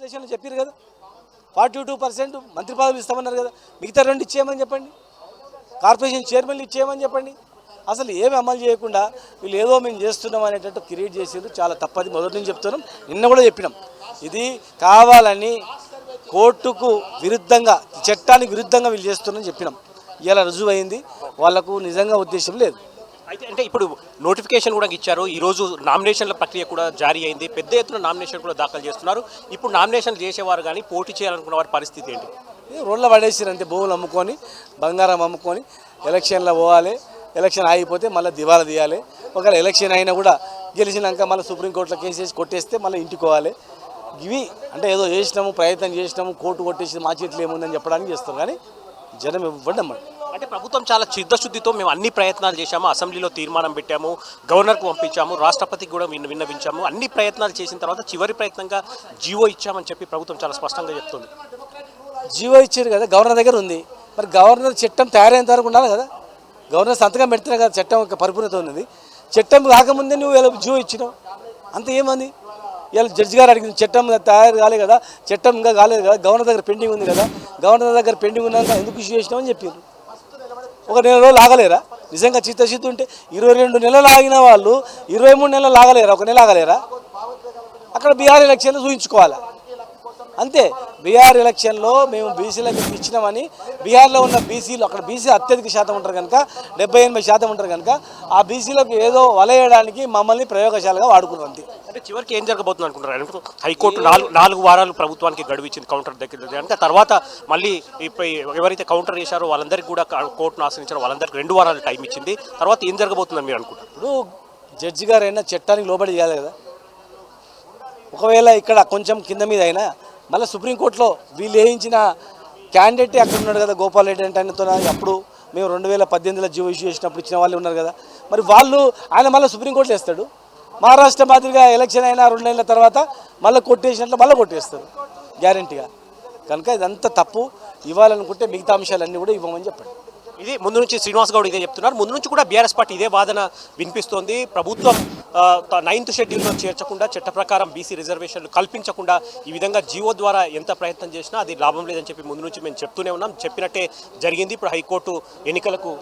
ప్రజెంటేషన్లో చెప్పారు కదా 42% మంత్రి పదవులు ఇస్తామన్నారు కదా, మిగతా 2 ఇచ్చేయమని చెప్పండి, కార్పొరేషన్ చైర్మన్లు ఇచ్చేయమని చెప్పండి. అసలు ఏమి అమలు చేయకుండా వీళ్ళు ఏదో మేము చేస్తున్నాం అనేటట్టు క్రియేట్ చేసేది చాలా తప్పది. మొదటి నుంచి చెప్తున్నాం, నిన్న కూడా చెప్పినాం. ఇది కావాలని కోర్టుకు విరుద్ధంగా, చట్టానికి విరుద్ధంగా వీళ్ళు చేస్తున్నారని చెప్పినాం. ఇలా రుజువు అయింది. వాళ్లకు నిజంగా ఉద్దేశం లేదు. అయితే అంటే ఇప్పుడు నోటిఫికేషన్ కూడా ఇచ్చారు. ఈరోజు నామినేషన్ల ప్రక్రియ కూడా జారీ అయింది. పెద్ద ఎత్తున నామినేషన్ కూడా దాఖలు చేస్తున్నారు. ఇప్పుడు నామినేషన్ చేసేవారు కానీ పోటీ చేయాలనుకున్న వారి పరిస్థితి ఏంటి? రోడ్ల పడేసారు అంతే. భూములు అమ్ముకొని, బంగారం అమ్ముకొని ఎలక్షన్లో పోవాలి. ఎలక్షన్ ఆగిపోతే మళ్ళీ దివాలా తీయాలి. ఒకవేళ ఎలక్షన్ అయినా కూడా గెలిచినాక మళ్ళీ సుప్రీంకోర్టులో కేసు వేసి కొట్టేస్తే మళ్ళీ ఇంటికి పోవాలి. ఇవి అంటే ఏదో చేసినాము, ప్రయత్నం చేసినాము, కోర్టు కొట్టేసి మా చేతిలో ఏముందని చెప్పడానికి చేస్తాం. కానీ జనం ఇవ్వండి అమ్మ. అంటే ప్రభుత్వం చాలా చిత్తశుద్ధితో మేము అన్ని ప్రయత్నాలు చేశాము, అసెంబ్లీలో తీర్మానం పెట్టాము, గవర్నర్కు పంపించాము, రాష్ట్రపతికి కూడా విన్నవించాము, అన్ని ప్రయత్నాలు చేసిన తర్వాత చివరి ప్రయత్నంగా జీవో ఇచ్చామని చెప్పి ప్రభుత్వం చాలా స్పష్టంగా చెప్తుంది. జీవో ఇచ్చారు కదా, గవర్నర్ దగ్గర ఉంది. మరి గవర్నర్ చట్టం తయారైన వరకు ఉండాలి కదా. గవర్నర్ సంతకం పెడితేనే కదా చట్టం యొక్క పరిపూర్ణత ఉన్నది. చట్టం కాకముందే నువ్వు ఇలా జీవో ఇచ్చినావు, అంత ఏమంది? ఇలా జడ్జి గారు అడిగింది, చట్టం తయారు కాలేదు కదా, చట్టం ఇంకా కాలేదు కదా, గవర్నర్ దగ్గర పెండింగ్ ఉంది కదా, గవర్నర్ దగ్గర పెండింగ్ ఉన్నాక ఎందుకు ఇష్యూ చేసినామని చెప్పారు. ఒక నెల రోజులు ఆగలేరా? నిజంగా చిత్తశుద్ధి ఉంటే 22 నెలలు ఆగిన వాళ్ళు 23 నెలలు ఆగలేరా? ఒక నెల ఆగలేరా? అక్కడ బీహార్ ఎలక్షన్లు చూపించుకోవాలి అంతే. బీహార్ ఎలక్షన్లో మేము బీసీలకు ఇచ్చినామని, బీహార్లో ఉన్న బీసీలు, అక్కడ బీసీ అత్యధిక శాతం ఉంటారు కనుక, 70-80% ఉంటారు కనుక, ఆ బీసీలకు ఏదో వలయడానికి మమ్మల్ని ప్రయోగశాలగా వాడుకున్నాం అంతే. అంటే చివరికి ఏం జరగబోతుంది అనుకుంటారు? హైకోర్టు 4 వారాలు ప్రభుత్వానికి గడువు ఇచ్చింది కౌంటర్ దగ్గర కనుక, తర్వాత మళ్ళీ ఎవరైతే కౌంటర్ చేశారో వాళ్ళందరికీ కూడా కోర్టును ఆశ్రయించారో వాళ్ళందరికీ 2 వారాలు టైం ఇచ్చింది. తర్వాత ఏం జరగబోతుందని మీరు అనుకుంటారు? ఇప్పుడు జడ్జి గారు అయినా చట్టానికి లోబడి చేయాలి కదా. ఒకవేళ ఇక్కడ కొంచెం కింద మీద అయినా మళ్ళీ సుప్రీంకోర్టులో వీళ్ళు వేయించిన క్యాండిడేట్ అక్కడ ఉన్నాడు కదా, గోపాల్ రెడ్డి అంటే ఆయనతో అప్పుడు మేము 2018లో జీవో ఇష్యూ చేసినప్పుడు ఇచ్చిన వాళ్ళు ఉన్నారు కదా. మరి ఆయన మళ్ళీ సుప్రీంకోర్టులో వేస్తాడు. మహారాష్ట్ర మాదిరిగా ఎలక్షన్ అయినా 2 నెలల తర్వాత మళ్ళీ కొట్టేసినట్లు మళ్ళీ కొట్టేస్తారు గ్యారంటీగా. కనుక ఇదంతా తప్పు. ఇవ్వాలనుకుంటే మిగతా అంశాలన్నీ కూడా ఇవ్వమని చెప్పండి. ఇది ముందు నుంచి శ్రీనివాస్ గౌడ్ ఇదే చెప్తున్నారు. ముందు నుంచి కూడా బీఆర్ఎస్ పార్టీ ఇదే వాదన వినిపిస్తోంది. ప్రభుత్వం 9th షెడ్యూల్లో చేర్చకుండా, చట్ట ప్రకారం బీసీ రిజర్వేషన్లు కల్పించకుండా ఈ విధంగా జీవో ద్వారా ఎంత ప్రయత్నం చేసినా అది లాభం లేదని చెప్పి ముందు నుంచి మేము చెప్తూనే ఉన్నాం. చెప్పినట్టే జరిగింది. ఇప్పుడు హైకోర్టు ఎన్నికలకు